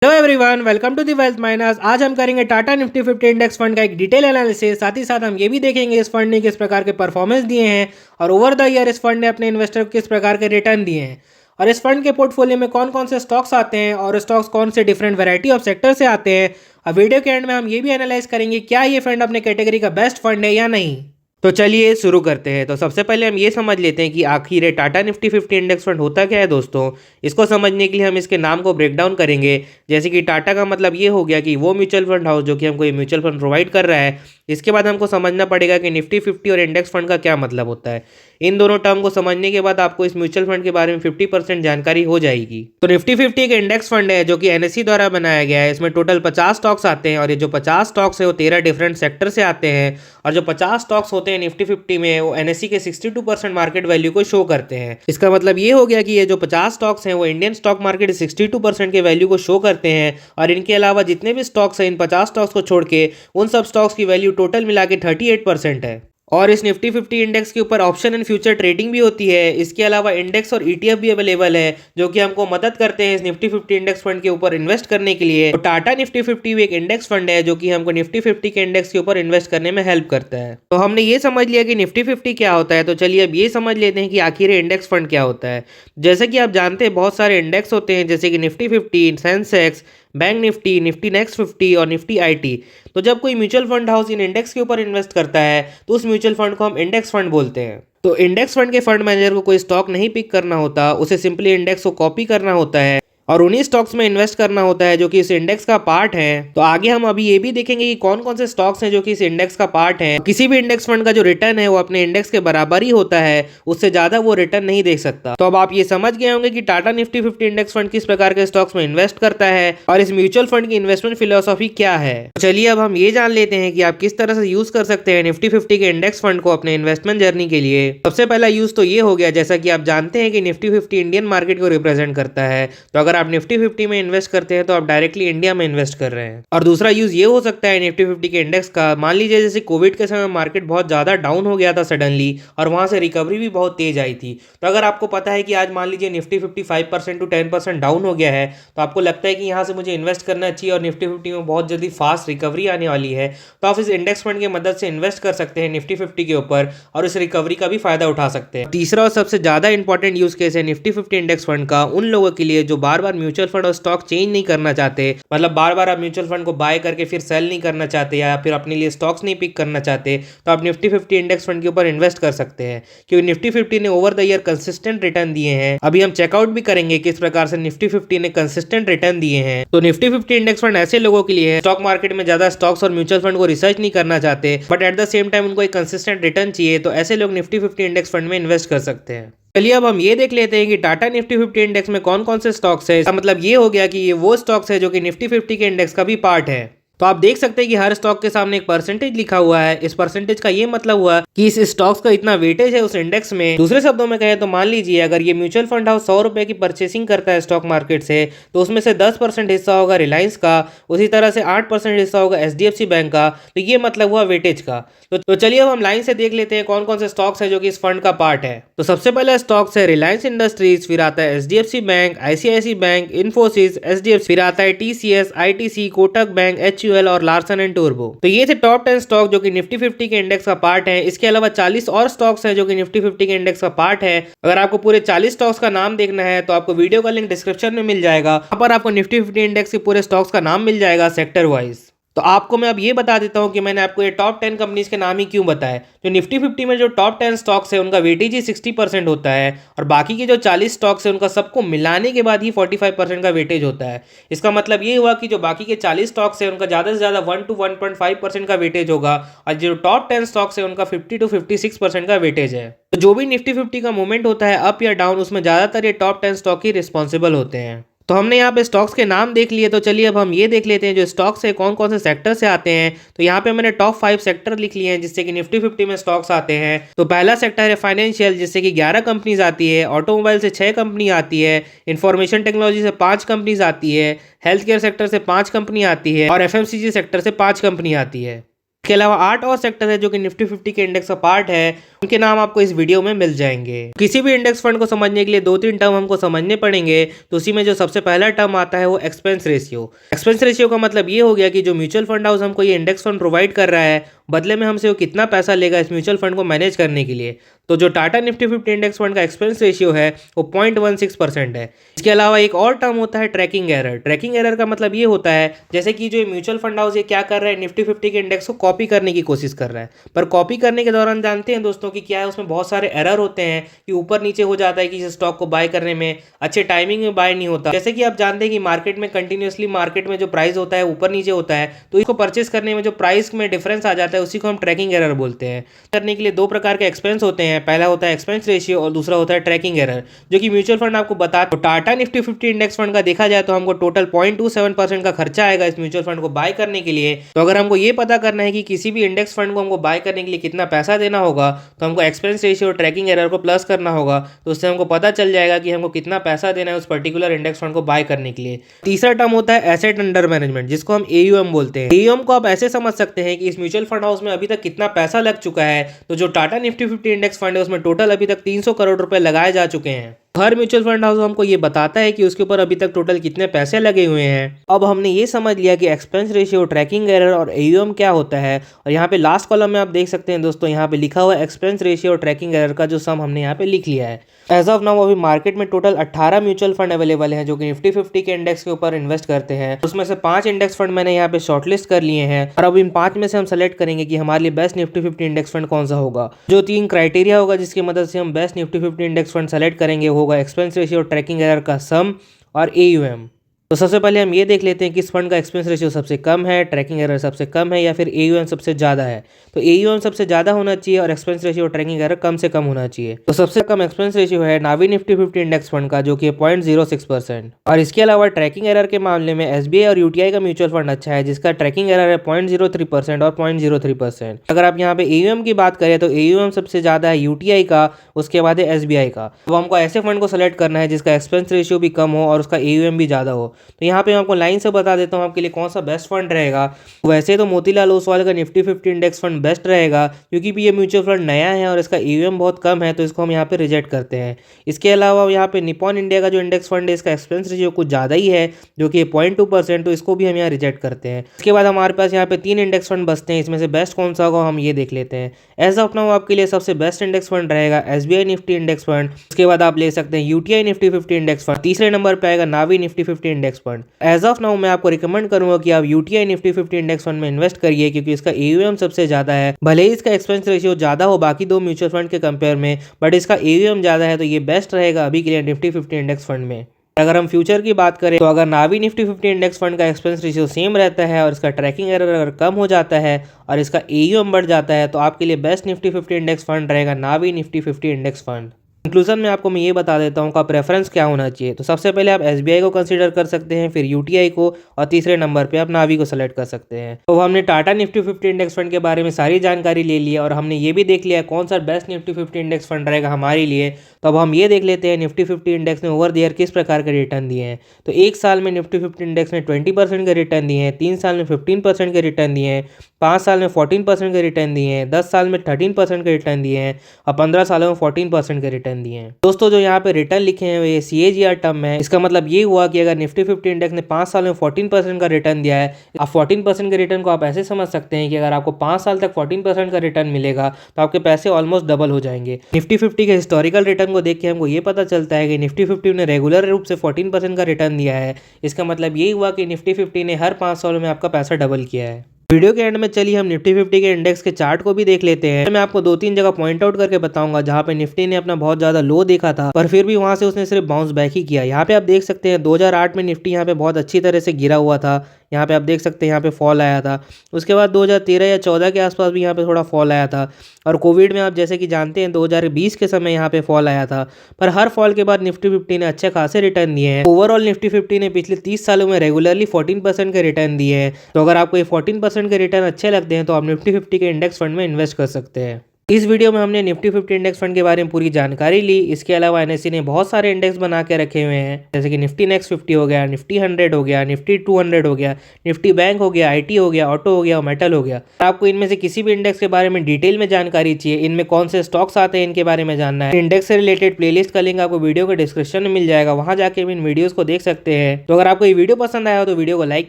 Hello everyone, welcome to the wealth miners. आज हम करेंगे टाटा निफ्टी 50 इंडेक्स फंड का एक डिटेल एनालिसिस। साथ ही साथ हम ये भी देखेंगे इस फंड ने किस प्रकार के परफॉर्मेंस दिए हैं और ओवर द ईयर इस फंड ने अपने इन्वेस्टर को किस प्रकार के रिटर्न दिए हैं और इस फंड के पोर्टफोलियो में कौन कौन से स्टॉक्स आते हैं और स्टॉक्स कौन से डिफरेंट वैरायटी ऑफ सेक्टर से आते हैं। और वीडियो के एंड में हम ये भी एनालाइज करेंगे क्या ये फंड अपने कैटेगरी का बेस्ट फंड है या नहीं। तो चलिए शुरू करते हैं। तो सबसे पहले हम ये समझ लेते हैं कि आखिर ये टाटा निफ्टी 50 इंडेक्स फंड होता क्या है दोस्तों। इसको समझने के लिए हम इसके नाम को ब्रेक डाउन करेंगे। जैसे कि टाटा का मतलब ये हो गया कि वो म्यूचुअल फंड हाउस जो कि हमको ये म्यूचुअल फंड प्रोवाइड कर रहा है। इसके बाद हमको समझना पड़ेगा कि निफ्टी 50 और इंडेक्स फंड का क्या मतलब होता है। इन दोनों टर्म को समझने के बाद आपको इस म्यूचुअल फंड के बारे में 50% जानकारी हो जाएगी। तो निफ्टी 50 एक इंडेक्स फंड है जो कि एनएससी द्वारा बनाया गया है। इसमें टोटल 50 स्टॉक्स आते हैं और ये जो 50 स्टॉक्स है वो 13 डिफरेंट सेक्टर से आते हैं। और जो 50 स्टॉक्स होते हैं निफ्टी 50 में वो एनएससी के 62% मार्केट वैल्यू को शो करते हैं। इसका मतलब ये हो गया कि ये जो 50 स्टॉक्स हैं वो इंडियन स्टॉक मार्केट 62% के वैल्यू को शो करते हैं। और इनके अलावा जितने भी स्टॉक्स हैं इन 50 स्टॉक्स को छोड़ के उन सब स्टॉक्स की वैल्यू टोटल मिला के 38% है। और इस निफ्टी 50 इंडेक्स के ऊपर ऑप्शन एंड फ्यूचर ट्रेडिंग भी होती है। इसके अलावा इंडेक्स और ईटीएफ भी अवेलेबल है जो कि हमको मदद करते हैं इस निफ्टी 50 इंडेक्स फंड के ऊपर इन्वेस्ट करने के लिए। तो टाटा निफ्टी 50 भी एक इंडेक्स फंड है जो कि हमको निफ्टी 50 के इंडेक्स के ऊपर इन्वेस्ट करने में हेल्प करता है। तो हमने ये समझ लिया कि निफ्टी 50 क्या होता है। तो चलिए अब ये समझ लेते हैं कि आखिर इंडेक्स फंड क्या होता है। जैसे कि आप जानते हैं बहुत सारे इंडेक्स होते हैं जैसे कि Nifty 50, Sensex, bank Nifty, Nifty next 50 और निफ्टी आईटी। तो जब कोई mutual fund house in index के ऊपर इन्वेस्ट करता है तो उस म्यूचुअल फंड को हम इंडेक्स फंड बोलते हैं। तो इंडेक्स फंड के फंड मैनेजर को कोई स्टॉक नहीं पिक करना होता, उसे सिंपली इंडेक्स को कॉपी करना होता है और उन्हीं स्टॉक्स में इन्वेस्ट करना होता है जो कि इस इंडेक्स का पार्ट है। तो आगे हम अभी ये भी देखेंगे कि कौन कौन से स्टॉक्स हैं जो कि इस इंडेक्स का पार्ट है। किसी भी इंडेक्स फंड का जो रिटर्न है वो अपने इंडेक्स के बराबर ही होता है, उससे ज्यादा वो रिटर्न नहीं दे सकता। तो अब आप ये समझ गए होंगे कि टाटा निफ्टी 50 इंडेक्स फंड किस प्रकार के स्टॉक्स में इन्वेस्ट करता है और इस म्यूचुअल फंड की इन्वेस्टमेंट फिलोसॉफी क्या है। तो चलिए अब हम ये जान लेते हैं कि आप किस तरह से यूज कर सकते हैं निफ्टी 50 के इंडेक्स फंड को अपने इन्वेस्टमेंट जर्नी के लिए। सबसे पहला यूज तो ये हो गया, जैसा कि आप जानते हैं कि निफ्टी 50 इंडियन मार्केट को रिप्रेजेंट करता है। तो अगर आप निफ्टी 50 में इन्वेस्ट करते हैं तो आप डायरेक्टली इंडिया में इन्वेस्ट कर रहे हैं। और दूसरा यूज ये हो सकता है निफ्टी 50 के इंडेक्स का, मान लीजिए जैसे कोविड के समय मार्केट बहुत ज्यादा डाउन हो गया था सडनली और वहां से रिकवरी भी बहुत तेज आई थी। तो अगर आपको पता है कि आज मान लीजिए निफ्टी 50 5% टू 10% डाउन हो गया है तो आपको लगता है कि यहाँ से मुझे इन्वेस्ट करना चाहिए और निफ्टी 50 में बहुत जल्दी फास्ट रिकवरी आने वाली है, तो आप इस इंडेक्स फंड की मदद से इन्वेस्ट कर सकते हैं निफ्टी 50 के ऊपर और इस रिकवरी का भी फायदा उठा सकते हैं। तीसरा और सबसे ज्यादा इंपॉर्टेंट यूज केस है निफ्टी 50 इंडेक्स फंड का उन लोगों के लिए जो बार बार म्यूचुअल फंड और स्टॉक चेंज नहीं करना चाहते, मतलब बार बार आप म्यूचुअल फंड को बाय करके फिर सेल नहीं करना चाहते या फिर अपने लिए स्टॉक्स नहीं पिक करना चाहते, तो आप निफ्टी 50 इंडेक्स फंड के ऊपर इन्वेस्ट कर सकते हैं क्योंकि निफ्टी 50 ने over the year consistent return दिए हैं। अभी हम चेकआउट भी करेंगे किस प्रकार से निफ्टी 50 ने कंसिस्टेंट रिटर्न दिए हैं। तो निफ्टी 50 इंडेक्स फंड ऐसे लोगों के लिए है स्टॉक मार्केट में ज्यादा स्टॉक्स और म्यूचुअल फंड को रिसर्च नहीं करना चाहते but at the same time उनको एक कंसिस्टेंट रिटर्न चाहिए, तो ऐसे लोग निफ्टी 50 इंडेक्स फंड में इन्वेस्ट कर सकते हैं। चलिए अब हम ये देख लेते हैं कि टाटा निफ्टी 50 इंडेक्स में कौन कौन से स्टॉक्स है। इसका मतलब ये हो गया कि ये वो स्टॉक्स है जो कि निफ्टी 50 के इंडेक्स का भी पार्ट है। तो आप देख सकते हैं कि हर स्टॉक के सामने एक परसेंटेज लिखा हुआ है। इस परसेंटेज का ये मतलब हुआ कि इस स्टॉक्स का इतना वेटेज है उस इंडेक्स में। दूसरे शब्दों में कहें तो मान लीजिए अगर ये म्यूचुअल फंड हाउस 100 रुपए की परचेसिंग करता है स्टॉक मार्केट से तो उसमें से 10% हिस्सा होगा रिलायंस का, उसी तरह से 8% हिस्सा होगा एचडीएफसी बैंक का। तो ये मतलब हुआ वेटेज का। तो चलिए अब हम लाइन से देख लेते हैं कौन कौन से स्टॉक्स है जो कि इस फंड का पार्ट है। तो सबसे पहला स्टॉक्स है रिलायंस इंडस्ट्रीज, फिर आता है HDFC bank, ICICI bank, Infosys, HDFC, फिर आता है TCS, ITC, Kotak bank, HUL और लार्सन एंड टूर्बो। तो ये थे टॉप 10 स्टॉक जो कि निफ्टी 50 के इंडेक्स का पार्ट है। इसके अलावा 40 और स्टॉक्स हैं जो कि निफ्टी 50 के इंडेक्स का पार्ट है। अगर आपको पूरे 40 स्टॉक्स का नाम देखना है तो आपको वीडियो का लिंक डिस्क्रिप्शन में मिल जाएगा, वहां पर आपको निफ्टी 50 इंडेक्स के पूरे स्टॉक्स का नाम मिल जाएगा सेक्टर वाइज। तो आपको मैं अब ये बता देता हूं कि मैंने आपको ये टॉप 10 कंपनीज के नाम ही क्यों बताए। जो निफ्टी 50 में जो टॉप 10 स्टॉक्स है उनका वेटेज ही 60% होता है और बाकी के जो 40 स्टॉक्स है उनका सबको मिलाने के बाद ही 45% का वेटेज होता है। इसका मतलब ये हुआ कि जो बाकी के 40 स्टॉक्स है उनका ज़्यादा से ज़्यादा 1 to 1.5% का वेटेज होगा और जो टॉप 10 स्टॉक्स है उनका 50 to 56% का वेटेज है। तो जो भी निफ्टी 50 का मूवमेंट होता है अप या डाउन उसमें ज़्यादातर ये टॉप 10 स्टॉक ही रिस्पॉन्सिबल होते हैं। तो हमने यहाँ पे स्टॉक्स के नाम देख लिए। तो चलिए अब हम ये देख लेते हैं जो स्टॉक्स है कौन कौन से सेक्टर से आते हैं। तो यहाँ पे मैंने टॉप 5 सेक्टर लिख लिए हैं जिससे कि निफ्टी 50 में स्टॉक्स आते हैं। तो पहला सेक्टर है फाइनेंशियल जिससे कि 11 कंपनीज आती है, ऑटोमोबाइल से 6 कंपनी आती है, इंफॉर्मेशन टेक्नोलॉजी से 5 कंपनीज आती है, हेल्थ केयर सेक्टर से 5 कंपनी आती है और एफएमसीजी सेक्टर से 5 कंपनी आती है। इसके अलावा 8 और सेक्टर है जो कि निफ्टी 50 के इंडेक्स का पार्ट है, उनके नाम आपको इस वीडियो में मिल जाएंगे। किसी भी इंडेक्स फंड को समझने के लिए 2-3 टर्म हमको समझने पड़ेंगे। तो उसी में जो सबसे पहला टर्म आता है वो एक्सपेंस रेशियो। एक्सपेंस रेशियो का मतलब ये हो गया कि जो म्यूचुअल फंड हाउस हमको ये इंडेक्स फंड प्रोवाइड कर रहा है, बदले में हमसे वो कितना पैसा लेगा इस म्यूचुअल फंड को मैनेज करने के लिए। तो जो टाटा निफ्टी 50 इंडेक्स फंड का एक्सपेंस रेशियो है वो 0.16% है। इसके अलावा एक और टर्म होता है ट्रैकिंग एरर। ट्रैकिंग एरर का मतलब ये होता है जैसे कि जो म्यूचुअल फंड हाउस ये क्या कर रहा है, निफ्टी 50 के इंडेक्स को कॉपी करने की कोशिश कर रहा है, पर कॉपी करने के दौरान जानते हैं दोस्तों कि क्या है, उसमें बहुत सारे एरर होते हैं कि ऊपर नीचे हो जाता है कि इस स्टॉक को बाय करने में अच्छे टाइमिंग में बाय नहीं होता। जैसे कि आप जानते हैं कि मार्केट में कंटिन्यूसली मार्केट में जो प्राइस होता है ऊपर नीचे होता है, तो इसको परचेस करने में जो प्राइस में डिफरेंस आ जाता है उसी को हम ट्रैकिंग एरर बोलते हैं। करने के लिए दो प्रकार के एक्सपेंस होते हैं, पहला होता है एक्सपेंस रेशियो और दूसरा होता है ट्रैकिंग एरर, जो कि म्यूचुअल फंड आपको बता। तो टाटा निफ्टी 50 इंडेक्स फंड का देखा जाए तो हमको टोटल 0.27% का खर्चा आएगा इस म्यूचुअल फंड को बाय करने के लिए। तो अगर हमको ये पता करना है कि किसी भी इंडेक्स फंड को हमको बाय करने के लिए कितना पैसा देना होगा, तो हमको एक्सपेंस रेशियो और ट्रैकिंग एरर को प्लस करना होगा। तो उससे हमको पता चल जाएगा कि हमको कितना पैसा देना है उस पर्टिकुलर इंडेक्स फंड को बाय करने के लिए। तीसरा टर्म होता है एसेट अंडर मैनेजमेंट, जिसको हम AUM बोलते हैं। AUM को आप ऐसे समझ सकते हैं कि इस म्यूचुअल फंड हाउस में अभी तक कितना पैसा लग चुका है। तो जो टाटा निफ्टी 50 इंडेक्स फंड है उसमें टोटल अभी तक 300 करोड़ रुपए लगाए जा चुके हैं। हर म्यूचुअल फंड हाउस हमको ये बताता है कि उसके ऊपर अभी तक टोटल कितने पैसे लगे हुए हैं। अब हमने ये समझ लिया कि एक्सपेंस रेशियो, ट्रैकिंग एरर और AUM क्या होता है। और यहाँ पे लास्ट कॉलम में आप देख सकते हैं दोस्तों, यहाँ पे लिखा हुआ है एक्सपेंस रेशियो और ट्रैकिंग एरर का जो सम हमने यहाँ पे लिख लिया है। एज ऑफ नाउ अभी मार्केट में टोटल 18 म्यूचुअल फंड अवेलेबल हैं जो कि निफ्टी 50 के इंडेक्स के ऊपर इन्वेस्ट करते हैं। उसमें से 5 इंडेक्स फंड मैंने यहाँ पे शॉर्टलिस्ट कर लिए हैं और अब इन 5 में से हम सेलेक्ट करेंगे कि हमारे लिए बेस्ट निफ्टी 50 इंडेक्स फंड कौन सा होगा। जो 3 क्राइटेरिया होगा जिसकी मदद से हम best Nifty 50 index fund select करेंगे होगा एक्सपेंस रेशियो, ट्रैकिंग एरर का सम और AUM। तो सबसे पहले हम ये देख लेते हैं कि इस फंड का एक्सपेंस रेशियो सबसे कम है, ट्रैकिंग एरर सबसे कम है या फिर AUM सबसे ज़्यादा है। तो AUM सबसे ज़्यादा होना चाहिए और एक्सपेंस रेशियो और ट्रैकिंग एरर कम से कम होना चाहिए। तो सबसे कम एक्सपेंस रेशियो है नावी निफ्टी 50 इंडेक्स फंड का, जो कि 0.06%। और इसके अलावा ट्रैकिंग एरर के मामले में SBI और UTI का म्यूचुअल फंड अच्छा है, जिसका ट्रैकिंग एरर है 0.03% और 0.03%। अगर आप यहाँ पे AUM की बात करें तो AUM सबसे ज़्यादा है UTI का, उसके बाद है SBI का। तो हमको ऐसे फंड को सेलेक्ट करना है जिसका एक्सपेंस रेशियो भी कम हो और उसका AUM भी ज़्यादा हो। तो यहाँ पे मैं आपको लाइन से बता देता हूँ आपके लिए कौन सा बेस्ट फंड रहेगा। वैसे तो मोतीलाल ओसवाल का निफ्टी 50 इंडेक्स फंड बेस्ट रहेगा, क्योंकि भी ये म्यूचुअल फंड नया है और इसका AUM बहुत कम है, तो इसको हम यहाँ पे रिजेक्ट करते हैं। इसके अलावा यहाँ पे निपॉन इंडिया का जो इंडेक्स फंड है इसका एक्सपेंस रेशियो कुछ ज़्यादा ही है, जो कि 0.2%, तो इसको भी हम यहाँ रिजेक्ट करते हैं। इसके बाद हमारे पास यहाँ पे 3 इंडेक्स फंड बचते हैं, इसमें से बेस्ट कौन सा होगा हम ये देख लेते हैं। एज ऑफ नाउ आपके लिए सबसे बेस्ट इंडेक्स फंड रहेगा SBI निफ्टी इंडेक्स फंड। उसके बाद आप ले सकते हैं UTI निफ्टी 50 इंडेक्स फंड। तीसरे नंबर पे आएगा Navi Nifty 50 index fund. As of now मैं आपको रिकमेंड करूंगा कि आप UTI निफ्टी 50 इंडेक्स फंड में इन्वेस्ट करिए, क्योंकि इसका AUM सबसे ज्यादा है। भले ही इसका एक्सपेंस रेशियो ज्यादा हो बाकी 2 म्यूचुअल फंड के कंपेयर में, बट इसका AUM ज्यादा है, तो ये बेस्ट रहेगा अभी के लिए निफ्टी 50 इंडेक्स फंड में। अगर हम फ्यूचर की बात करें तो अगर नावी निफ्टी 50 इंडेक्स फंड का एक्सपेंस रेशियो सेम रहता है और इसका ट्रैकिंग एरर अगर कम हो जाता है और इसका AUM बढ़ जाता है, तो आपके लिए बेस्ट निफ्टी 50 इंडेक्स फंड रहेगा नावी निफ्टी 50 इंडेक्स फंड। कंक्लूजन में आपको मैं ये बता देता हूँ का प्रेफरेंस क्या होना चाहिए। तो सबसे पहले आप SBI को कंसीडर कर सकते हैं, फिर UTI को, और तीसरे नंबर पे आप नावी को सेलेक्ट कर सकते हैं। तो हमने टाटा निफ्टी 50 इंडेक्स फंड के बारे में सारी जानकारी ले ली है और हमने ये भी देख लिया कौन सा बेस्ट निफ्टी 50 इंडेक्स फंड रहेगा हमारे लिए। तो अब हम ये देख लेते हैं निफ्टी 50 इंडेक्स ने ओवर द ईयर किस प्रकार के रिटर्न दिए हैं। तो 1 साल में निफ्टी 50 इंडेक्स ने 20% के रिटर्न दिए हैं, 3 साल में 15% के रिटर्न दिए हैं, 5 साल में 14% के रिटर्न दिए हैं, 10 साल में 13% के रिटर्न दिए हैं और 15 सालों में 14% के रिटर्न दिए हैं। दोस्तों जो यहाँ पे रिटर्न लिखे हैं ये CAGR टर्म है। इसका मतलब ये हुआ कि अगर निफ्टी 50 इंडेक्स ने 5 साल में 14% का रिटर्न दिया है, आप 14% के रिटर्न को आप ऐसे समझ सकते हैं कि अगर आपको 5 साल तक 14% का रिटर्न मिलेगा तो आपके पैसे ऑलमोस्ट डबल हो जाएंगे। निफ्टी 50 के हिस्टोरिकल रिटर्न को देख के हमको ये पता चलता है कि निफ्टी 50 ने रेगुलर रूप से 14% का रिटर्न दिया है। इसका मतलब यही हुआ कि निफ्टी 50 ने हर 5 सालों में आपका पैसा डबल किया है। वीडियो के एंड में चलिए हम निफ्टी 50 के इंडेक्स के चार्ट को भी देख लेते हैं। मैं आपको 2-3 जगह पॉइंट आउट करके बताऊंगा जहां पे निफ्टी ने अपना बहुत ज्यादा लो देखा था, पर फिर भी वहां से उसने सिर्फ बाउंस बैक ही किया। यहाँ पे आप देख सकते हैं 2008 में निफ्टी यहाँ पे बहुत अच्छी तरह से गिरा हुआ था। यहाँ पे आप देख सकते हैं यहाँ पे फॉल आया था। उसके बाद 2013 या 14 के आसपास भी यहाँ पे थोड़ा फॉल आया था, और कोविड में आप जैसे कि जानते हैं 2020 के समय यहाँ पे फॉल आया था। पर हर फॉल के बाद निफ्टी 50 ने अच्छे खासे रिटर्न दिए हैं। ओवरऑल निफ्टी 50 ने पिछले 30 सालों में रेगुलरली 14% के रिटर्न दिए हैं। तो अगर आपको ये 14% के रिटर्न अच्छे लगते हैं तो आप निफ्टी 50 के इंडेक्स फंड में इन्वेस्ट कर सकते हैं। इस वीडियो में हमने निफ्टी 50 इंडेक्स फंड के बारे में पूरी जानकारी ली। इसके अलावा एनएससी ने बहुत सारे इंडेक्स बना के रखे हुए हैं, जैसे कि निफ्टी नेक्स्ट 50 हो गया, निफ्टी 100 हो गया, निफ्टी 200 हो गया, निफ्टी बैंक हो गया, आईटी हो गया, ऑटो हो गया और मेटल हो गया। आपको इनमें से किसी भी इंडेक्स के बारे में डिटेल में जानकारी चाहिए, इनमें कौन से स्टॉक्स आते हैं इनके बारे में जानना है, इंडेक्स से रिलेटेड प्लेलिस्ट का लिंक आपको वीडियो के डिस्क्रिप्शन में मिल जाएगा, वहां जाके इन वीडियोस को देख सकते हैं। तो अगर आपको ये वीडियो पसंद आया हो तो वीडियो को लाइक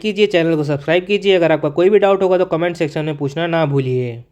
कीजिए, चैनल को सब्सक्राइब कीजिए। अगर आपका कोई भी डाउट होगा तो कमेंट सेक्शन में पूछना ना भूलिए।